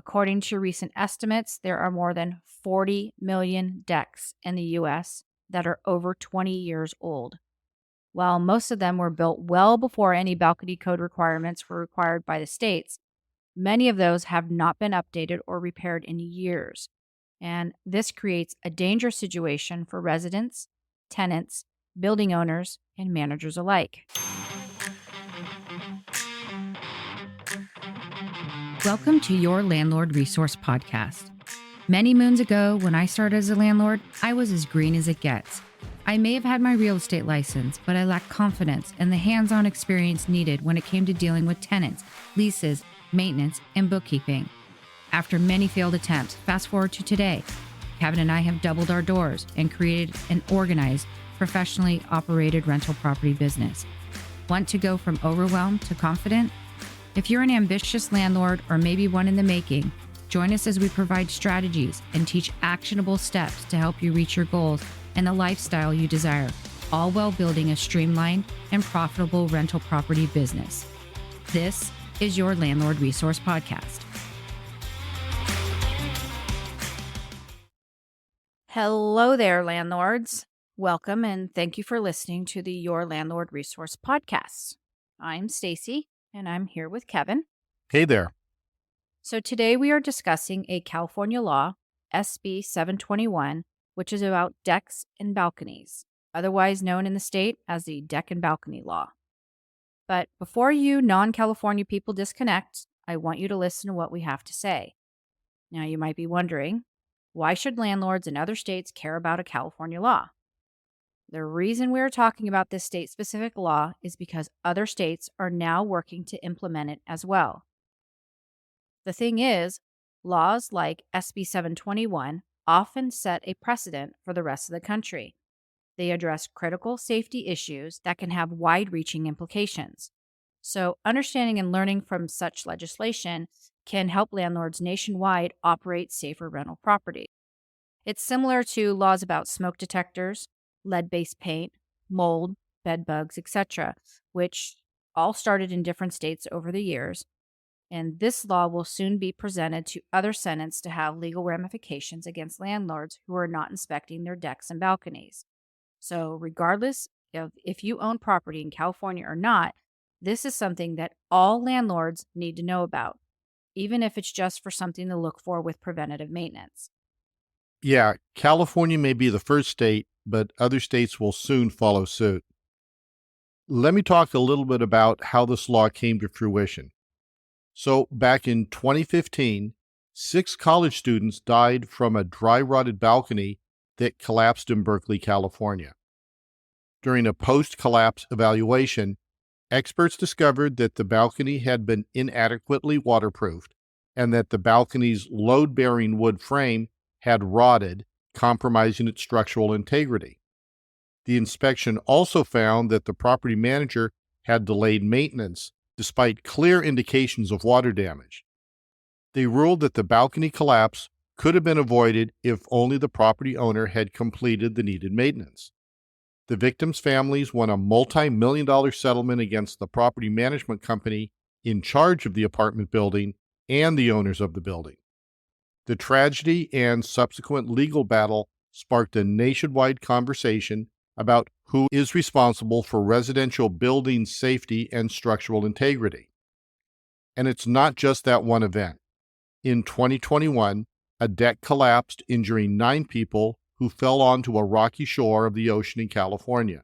According to recent estimates, there are more than 40 million decks in the U.S. that are over 20 years old. While most of them were built well before any balcony code requirements were required by the states, many of those have not been updated or repaired in years. And this creates a dangerous situation for residents, tenants, building owners, and managers alike. Welcome to Your Landlord Resource Podcast. Many moons ago, when I started as a landlord, I was as green as it gets. I may have had my real estate license, but I lacked confidence and the hands-on experience needed when it came to dealing with tenants, leases, maintenance, and bookkeeping. After many failed attempts, fast forward to today, Kevin and I have doubled our doors and created an organized, professionally operated rental property business. Want to go from overwhelmed to confident? If you're an ambitious landlord or maybe one in the making, join us as we provide strategies and teach actionable steps to help you reach your goals and the lifestyle you desire, all while building a streamlined and profitable rental property business. This is Your Landlord Resource Podcast. Hello there, landlords. Welcome and thank you for listening to the Your Landlord Resource Podcast. I'm Stacy and I'm here with Kevin. Hey there. So today we are discussing a California law, SB 721, which is about decks and balconies, otherwise known in the state as the Deck and Balcony Law. But before you non-California people disconnect, I want you to listen to what we have to say. Now you might be wondering, why should landlords in other states care about a California law? The reason we're talking about this state-specific law is because other states are now working to implement it as well. The thing is, laws like SB 721 often set a precedent for the rest of the country. They address critical safety issues that can have wide-reaching implications. So, understanding and learning from such legislation can help landlords nationwide operate safer rental property. It's similar to laws about smoke detectors, lead-based paint, mold, bed bugs, etc., which all started in different states over the years. And this law will soon be presented to other Senates to have legal ramifications against landlords who are not inspecting their decks and balconies. So, regardless of if you own property in California or not, this is something that all landlords need to know about, even if it's just for something to look for with preventative maintenance. Yeah, California may be the first state, but other states will soon follow suit. Let me talk a little bit about how this law came to fruition. So, back in 2015, 6 college students died from a dry-rotted balcony that collapsed in Berkeley, California. During a post-collapse evaluation, experts discovered that the balcony had been inadequately waterproofed and that the balcony's load-bearing wood frame had rotted, compromising its structural integrity. The inspection also found that the property manager had delayed maintenance despite clear indications of water damage. They ruled that the balcony collapse could have been avoided if only the property owner had completed the needed maintenance. The victims' families won a multi-million-dollar settlement against the property management company in charge of the apartment building and the owners of the building. The tragedy and subsequent legal battle sparked a nationwide conversation about who is responsible for residential building safety and structural integrity. And it's not just that one event. In 2021, a deck collapsed, injuring 9 people who fell onto a rocky shore of the ocean in California.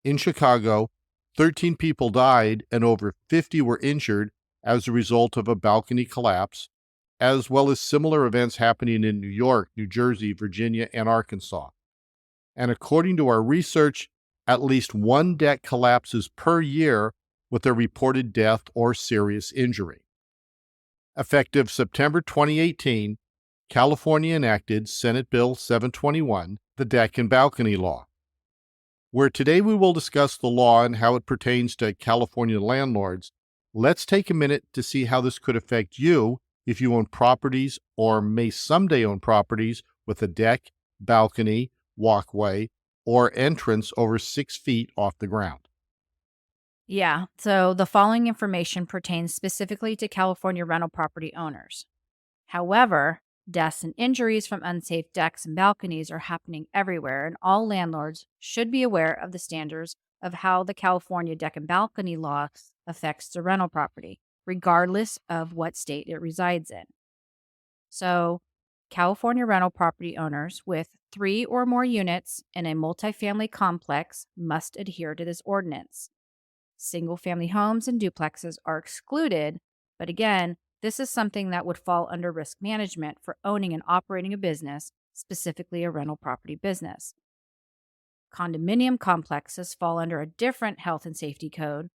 In Chicago, 13 people died and over 50 were injured as a result of a balcony collapse, as well as similar events happening in New York, New Jersey, Virginia, and Arkansas. And according to our research, at least 1 deck collapses per year with a reported death or serious injury. Effective September 2018, California enacted Senate Bill 721, the Deck and Balcony Law. Where today we will discuss the law and how it pertains to California landlords, let's take a minute to see how this could affect you if you own properties or may someday own properties with a deck, balcony, walkway, or entrance over 6 feet off the ground. Yeah, so the following information pertains specifically to California rental property owners. However, deaths and injuries from unsafe decks and balconies are happening everywhere, and all landlords should be aware of the standards of how the California deck and balcony law affects the rental property, regardless of what state it resides in. So, California rental property owners with 3 or more units in a multifamily complex must adhere to this ordinance. Single family homes and duplexes are excluded, but again, this is something that would fall under risk management for owning and operating a business, specifically a rental property business. Condominium complexes fall under a different health and safety code,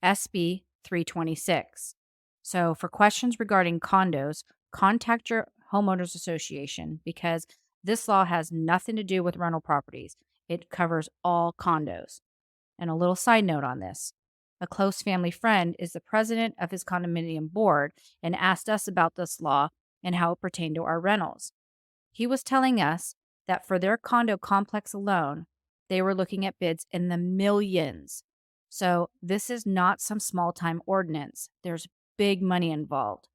SB 326. So, for questions regarding condos, contact your homeowners association because this law has nothing to do with rental properties. It covers all condos. And a little side note on this: a close family friend is the president of his condominium board and asked us about this law and how it pertained to our rentals. He was telling us that for their condo complex alone, they were looking at bids in the millions. So, this is not some small time ordinance. There's big money involved.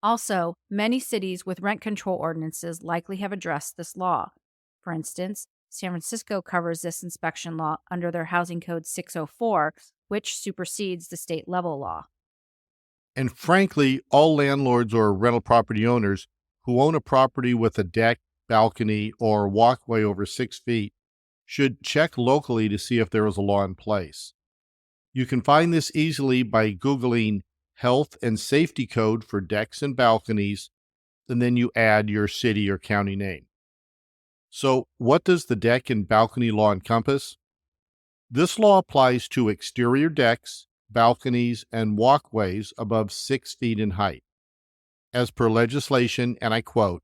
Also, many cities with rent control ordinances likely have addressed this law. For instance, San Francisco covers this inspection law under their Housing Code 604, which supersedes the state level law. And frankly, all landlords or rental property owners who own a property with a deck, balcony, or walkway over 6 feet should check locally to see if there is a law in place. You can find this easily by Googling Health and Safety Code for decks and balconies, and then you add your city or county name. So, what does the deck and balcony law encompass? This law applies to exterior decks, balconies, and walkways above 6 feet in height. As per legislation, and I quote,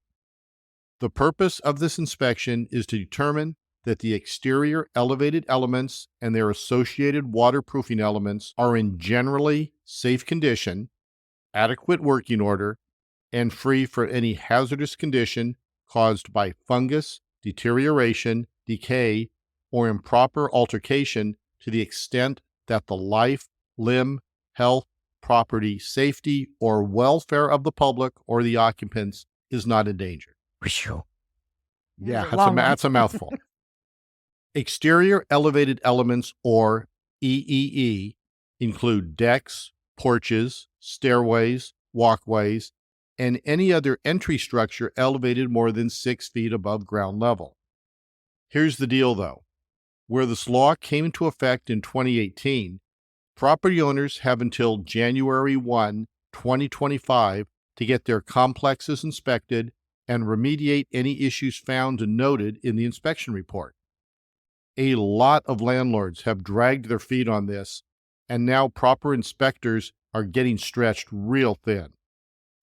"The purpose of this inspection is to determine that the exterior elevated elements and their associated waterproofing elements are in generally safe condition, adequate working order, and free from any hazardous condition caused by fungus, deterioration, decay, or improper altercation to the extent that the life, limb, health, property, safety, or welfare of the public or the occupants is not in danger." Whew. There's Yeah, a long one. that's a mouthful. Exterior elevated elements, or EEE, include decks, porches, stairways, walkways, and any other entry structure elevated more than 6 feet above ground level. Here's the deal, though. Where this law came into effect in 2018, property owners have until January 1, 2025 to get their complexes inspected and remediate any issues found and noted in the inspection report. A lot of landlords have dragged their feet on this, and now proper inspectors are getting stretched real thin.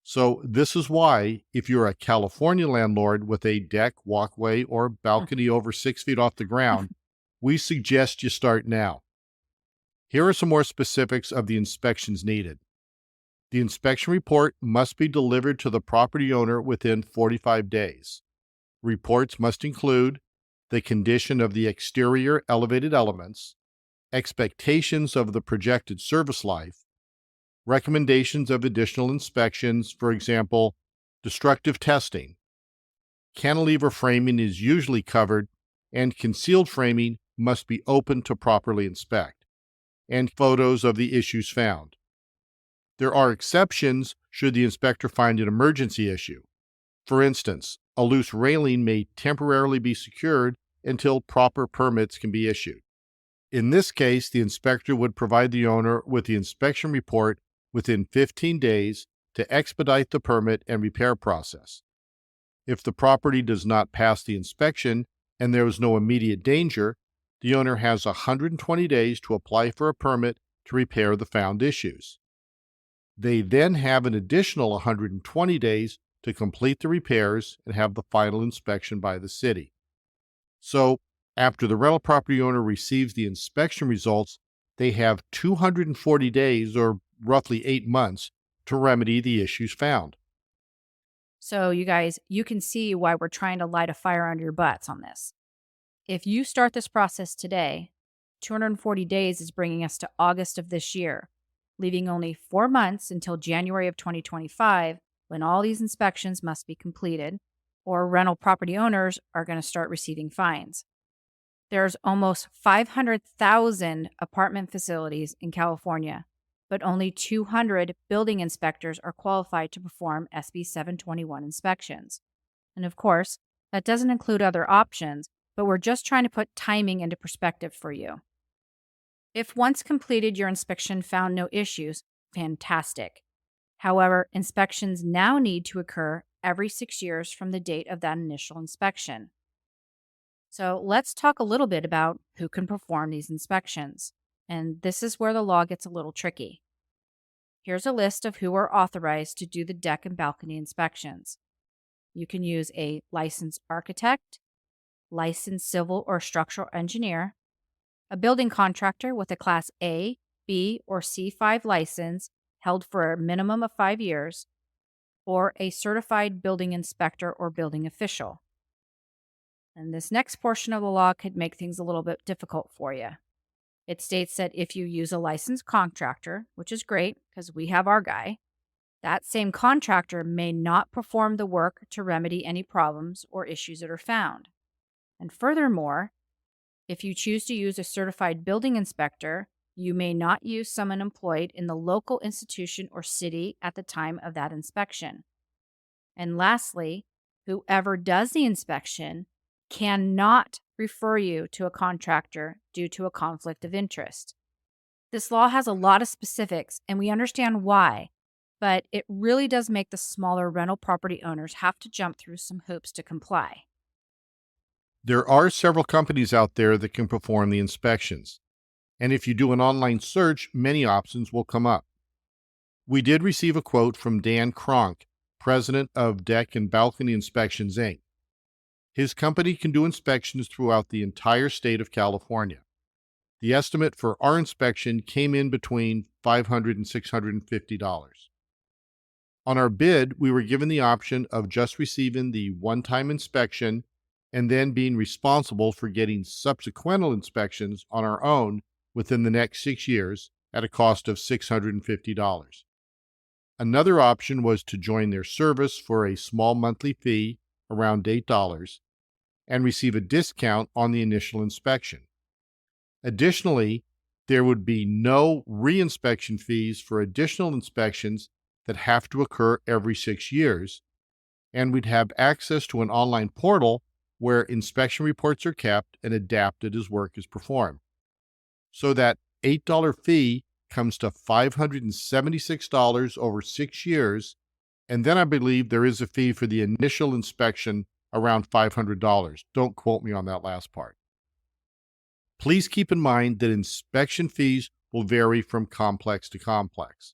So, this is why, if you're a California landlord with a deck, walkway, or balcony over 6 feet off the ground, we suggest you start now. Here are some more specifics of the inspections needed. The inspection report must be delivered to the property owner within 45 days. Reports must include the condition of the exterior elevated elements, expectations of the projected service life, recommendations of additional inspections, for example, destructive testing. Cantilever framing is usually covered, and concealed framing must be open to properly inspect, and photos of the issues found. There are exceptions should the inspector find an emergency issue. For instance, a loose railing may temporarily be secured until proper permits can be issued. In this case, the inspector would provide the owner with the inspection report within 15 days to expedite the permit and repair process. If the property does not pass the inspection and there is no immediate danger, the owner has 120 days to apply for a permit to repair the found issues. They then have an additional 120 days to complete the repairs and have the final inspection by the city. So, after the rental property owner receives the inspection results, they have 240 days, or roughly 8 months, to remedy the issues found. So, you guys, you can see why we're trying to light a fire under your butts on this. If you start this process today, 240 days is bringing us to August of this year, leaving only 4 months until January of 2025, when all these inspections must be completed, or rental property owners are going to start receiving fines. There's almost 500,000 apartment facilities in California, but only 200 building inspectors are qualified to perform SB 721 inspections. And of course, that doesn't include other options, but we're just trying to put timing into perspective for you. If once completed your inspection found no issues, fantastic. However, inspections now need to occur every 6 years from the date of that initial inspection. So let's talk a little bit about who can perform these inspections. And this is where the law gets a little tricky. Here's a list of who are authorized to do the deck and balcony inspections. You can use a licensed architect, licensed civil or structural engineer, a building contractor with a Class A, B, or C5 license held for a minimum of 5 years, or a certified building inspector or building official. And this next portion of the law could make things a little bit difficult for you. It states that if you use a licensed contractor, which is great because we have our guy, that same contractor may not perform the work to remedy any problems or issues that are found. And furthermore, if you choose to use a certified building inspector, you may not use someone employed in the local institution or city at the time of that inspection. And lastly, whoever does the inspection cannot refer you to a contractor due to a conflict of interest. This law has a lot of specifics, and we understand why, but it really does make the smaller rental property owners have to jump through some hoops to comply. There are several companies out there that can perform the inspections. And if you do an online search, many options will come up. We did receive a quote from Dan Cronk, president of Deck and Balcony Inspections, Inc. His company can do inspections throughout the entire state of California. The estimate for our inspection came in between $500 and $650. On our bid, we were given the option of just receiving the one-time inspection and then being responsible for getting subsequent inspections on our own within the next 6 years at a cost of $650. Another option was to join their service for a small monthly fee, around $8, and receive a discount on the initial inspection. Additionally, there would be no reinspection fees for additional inspections that have to occur every 6 years, and we'd have access to an online portal where inspection reports are kept and adapted as work is performed. So that $8 fee comes to $576 over 6 years, and then I believe there is a fee for the initial inspection around $500. Don't quote me on that last part. Please keep in mind that inspection fees will vary from complex to complex.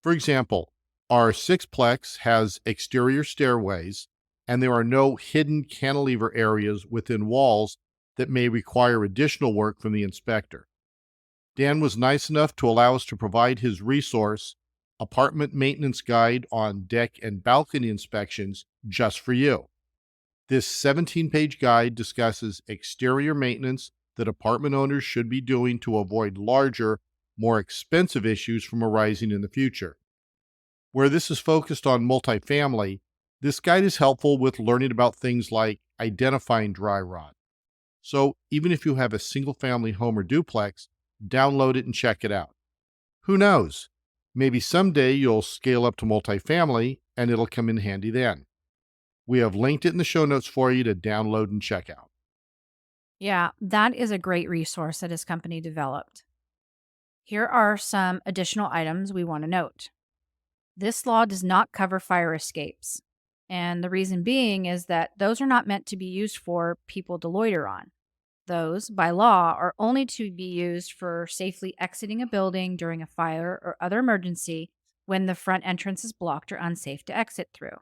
For example, our sixplex has exterior stairways, and there are no hidden cantilever areas within walls that may require additional work from the inspector. Dan was nice enough to allow us to provide his resource, Apartment Maintenance Guide on Deck and Balcony Inspections, just for you. This 17-page guide discusses exterior maintenance that apartment owners should be doing to avoid larger, more expensive issues from arising in the future. Where this is focused on multifamily, this guide is helpful with learning about things like identifying dry rot. So even if you have a single-family home or duplex, download it and check it out. Who knows? Maybe someday you'll scale up to multifamily and it'll come in handy then. We have linked it in the show notes for you to download and check out. Yeah, that is a great resource that his company developed. Here are some additional items we want to note. This law does not cover fire escapes. And the reason being is that those are not meant to be used for people to loiter on. Those, by law, are only to be used for safely exiting a building during a fire or other emergency when the front entrance is blocked or unsafe to exit through.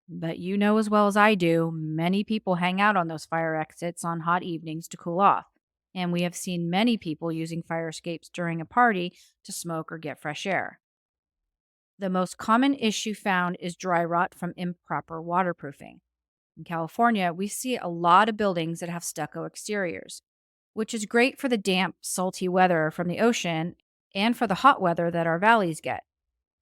But you know as well as I do, many people hang out on those fire exits on hot evenings to cool off. And we have seen many people using fire escapes during a party to smoke or get fresh air. The most common issue found is dry rot from improper waterproofing. In California, we see a lot of buildings that have stucco exteriors, which is great for the damp, salty weather from the ocean and for the hot weather that our valleys get.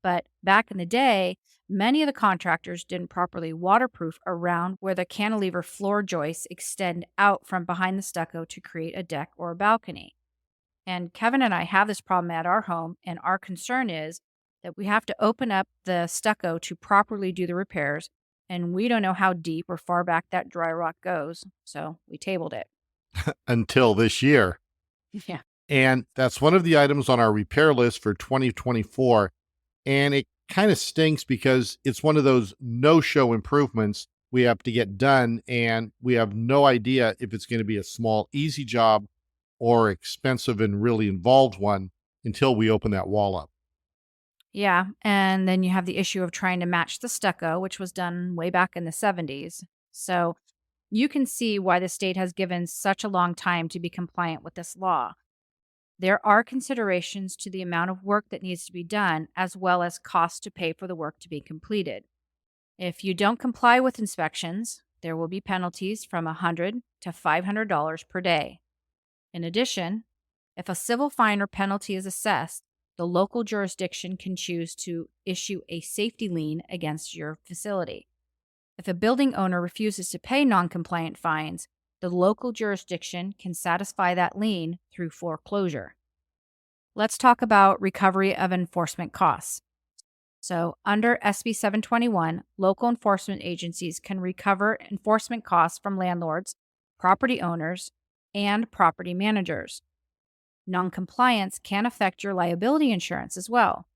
But back in the day, Many of the contractors didn't properly waterproof around where the cantilever floor joists extend out from behind the stucco to create a deck or a balcony. And Kevin and I have this problem at our home, and our concern is that we have to open up the stucco to properly do the repairs, and we don't know how deep or far back that dry rock goes, so we tabled it. Until this year. Yeah. And that's one of the items on our repair list for 2024. And it kind of stinks because it's one of those no show improvements we have to get done. And we have no idea if it's going to be a small, easy job or expensive and really involved one until we open that wall up. Yeah, and then you have the issue of trying to match the stucco, which was done way back in the 70s. So you can see why the state has given such a long time to be compliant with this law. There are considerations to the amount of work that needs to be done, as well as costs to pay for the work to be completed. If you don't comply with inspections, there will be penalties from $100 to $500 per day. In addition, if a civil fine or penalty is assessed, the local jurisdiction can choose to issue a safety lien against your facility. If a building owner refuses to pay non-compliant fines, the local jurisdiction can satisfy that lien through foreclosure. Let's talk about recovery of enforcement costs. So, under SB 721, local enforcement agencies can recover enforcement costs from landlords, property owners, and property managers. Noncompliance can affect your liability insurance as well.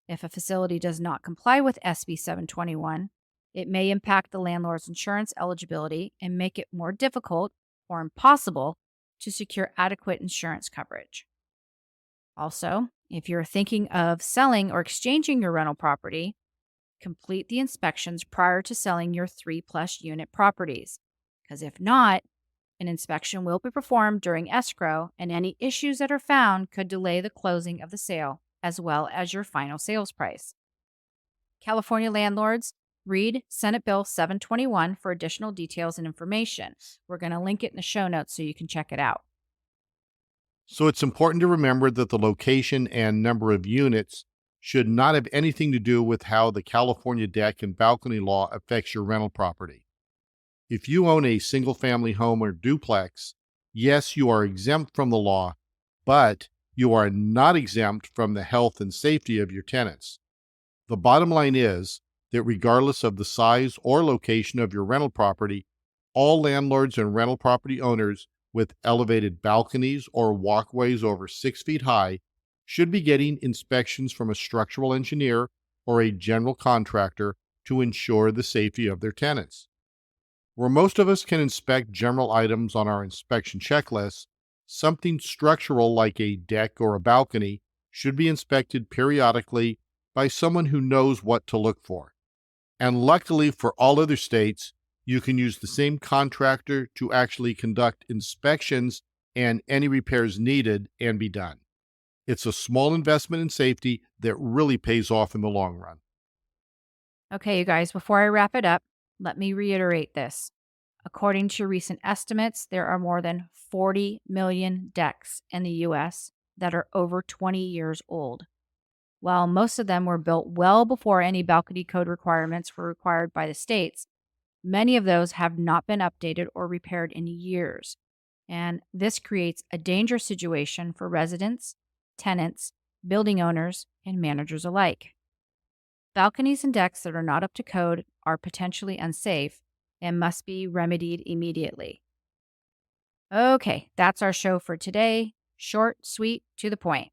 If a facility does not comply with SB 721, it may impact the landlord's insurance eligibility and make it more difficult or impossible to secure adequate insurance coverage. Also, if you're thinking of selling or exchanging your rental property, complete the inspections prior to selling your 3+ unit properties. Because if not, an inspection will be performed during escrow, and any issues that are found could delay the closing of the sale as well as your final sales price. California landlords, read Senate Bill 721 for additional details and information. We're going to link it in the show notes so you can check it out. So it's important to remember that the location and number of units should not have anything to do with how the California deck and balcony law affects your rental property. If you own a single family home or duplex, yes, you are exempt from the law, but you are not exempt from the health and safety of your tenants. The bottom line is that regardless of the size or location of your rental property, all landlords and rental property owners with elevated balconies or walkways over 6 feet high should be getting inspections from a structural engineer or a general contractor to ensure the safety of their tenants. Where most of us can inspect general items on our inspection checklist, something structural like a deck or a balcony should be inspected periodically by someone who knows what to look for. And luckily for all other states, you can use the same contractor to actually conduct inspections and any repairs needed and be done. It's a small investment in safety that really pays off in the long run. Okay, you guys, before I wrap it up, let me reiterate this. According to recent estimates, there are more than 40 million decks in the US that are over 20 years old. While most of them were built well before any balcony code requirements were required by the states, many of those have not been updated or repaired in years. And this creates a dangerous situation for residents, tenants, building owners, and managers alike. Balconies and decks that are not up to code are potentially unsafe and must be remedied immediately. Okay, that's our show for today. Short, sweet, to the point.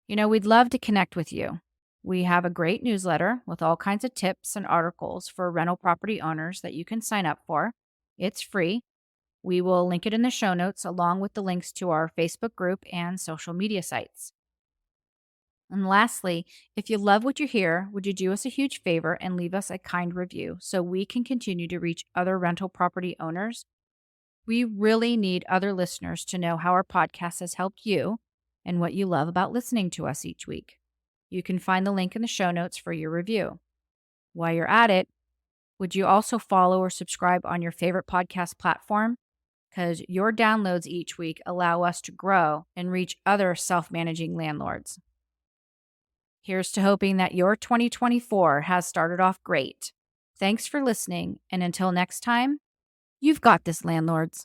We'd love to connect with you. We have a great newsletter with all kinds of tips and articles for rental property owners that you can sign up for. It's free. We will link it in the show notes along with the links to our Facebook group and social media sites. And lastly, if you love what you hear, would you do us a huge favor and leave us a kind review so we can continue to reach other rental property owners? We really need other listeners to know how our podcast has helped you and what you love about listening to us each week. You can find the link in the show notes for your review. While you're at it, would you also follow or subscribe on your favorite podcast platform? Because your downloads each week allow us to grow and reach other self-managing landlords. Here's to hoping that your 2024 has started off great. Thanks for listening, and until next time, you've got this, landlords.